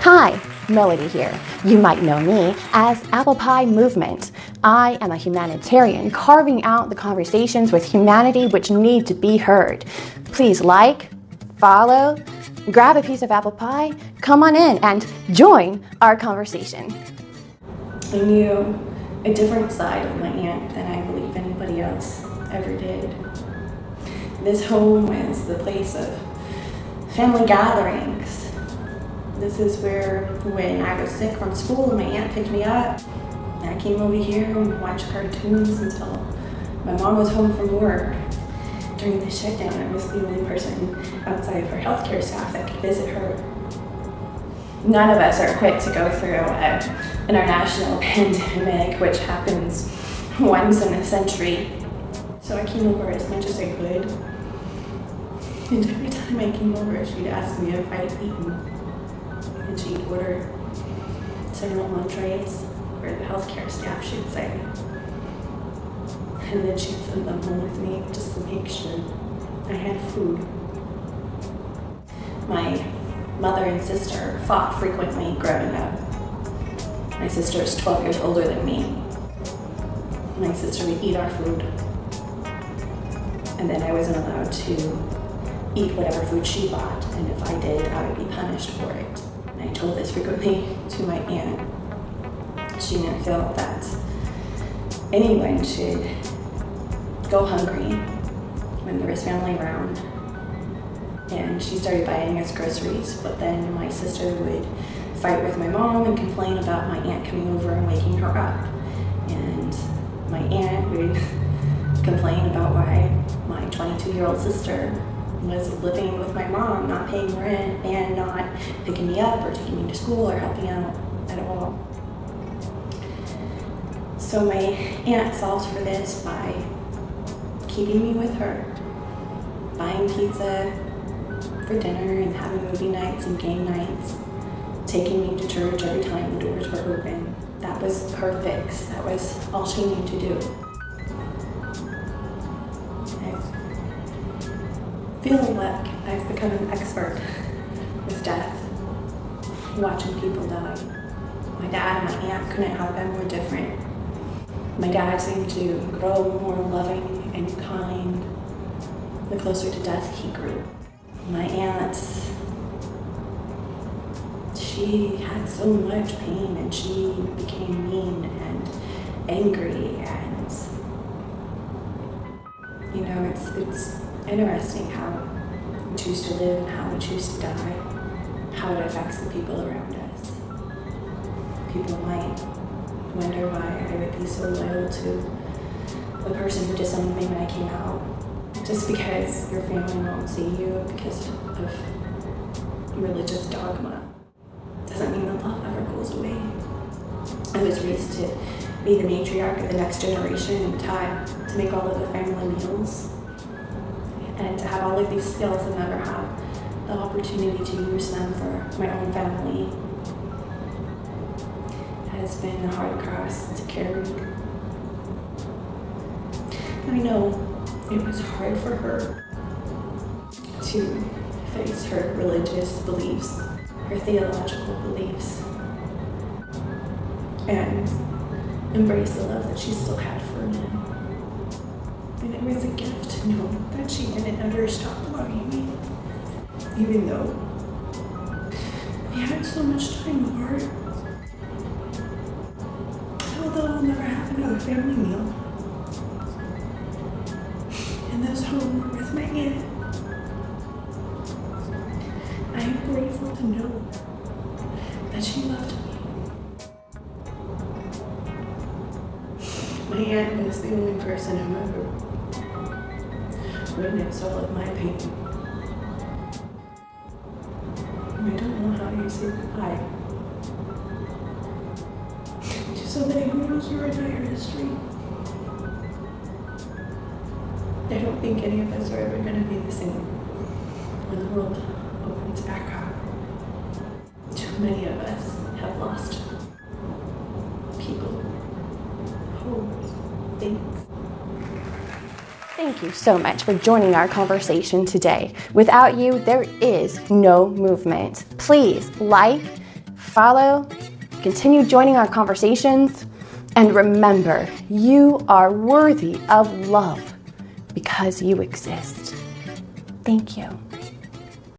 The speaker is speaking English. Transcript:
Hi, Melody here. You might know me as Apple Pie Movement. I am a humanitarian carving out the conversations with humanity which need to be heard. Please like, follow, grab a piece of apple pie, come on in and join our conversation. I knew a different side of my aunt than I believe anybody else ever did. This home is the place of family gatherings. This is where, when I was sick from school, my aunt picked me up. And I came over here and watched cartoons until my mom was home from work. During the shutdown, I was the only person outside of her healthcare staff that could visit her. None of us are equipped to go through an international pandemic, which happens once in a century. So I came over as much as I could. And every time I came over, she'd ask me if I'd eaten. And she'd order several entrees, or the healthcare staff should say. And then she'd send them home with me just to make sure I had food. My mother and sister fought frequently growing up. My sister is 12 years older than me. My sister would eat our food. And then I wasn't allowed to eat whatever food she bought, and if I did, I would be punished for it. And I told this frequently to my aunt. She didn't feel that anyone should go hungry when there was family around. And she started buying us groceries, but then my sister would fight with my mom and complain about my aunt coming over and waking her up. And my aunt would complain about why my 22-year-old sister was living with my mom, not paying rent and not picking me up or taking me to school or helping out at all. So my aunt solved for this by keeping me with her, buying pizza for dinner and having movie nights and game nights, taking me to church every time the doors were open. That was her fix. That was all she needed to do. I feel like I've become an expert with death, watching people die. My dad and my aunt couldn't have been more different. My dad seemed to grow more loving and kind the closer to death he grew. My aunt, she had so much pain and she became mean and angry, and it's interesting how we choose to live and how we choose to die, how it affects the people around us. People might wonder why I would be so loyal to the person who disowned me when I came out. Just because your family won't see you because of religious dogma doesn't mean the love ever goes away. I was raised to be the matriarch of the next generation and taught to make all of the family meals and to have all of these skills and never have the opportunity to use them for my own family has been a hard cross to carry. I know it was hard for her to face her religious beliefs, her theological beliefs, and embrace the love that she still had for me. And it was a gift to know that she didn't ever stop loving me, even though we had so much time apart. Although I'll never have another family meal in this home with my aunt, I am grateful to know that she loved me. My aunt was the only person who ever witnessed all of my pain. I don't know how you say goodbye to somebody who knows your entire history. I don't think any of us are ever going to be the same when the world opens back up. Too many of us have lost people, homes, things. Thank you so much for joining our conversation today. Without you, there is no movement. Please like, follow, continue joining our conversations, and remember, you are worthy of love because you exist. Thank you.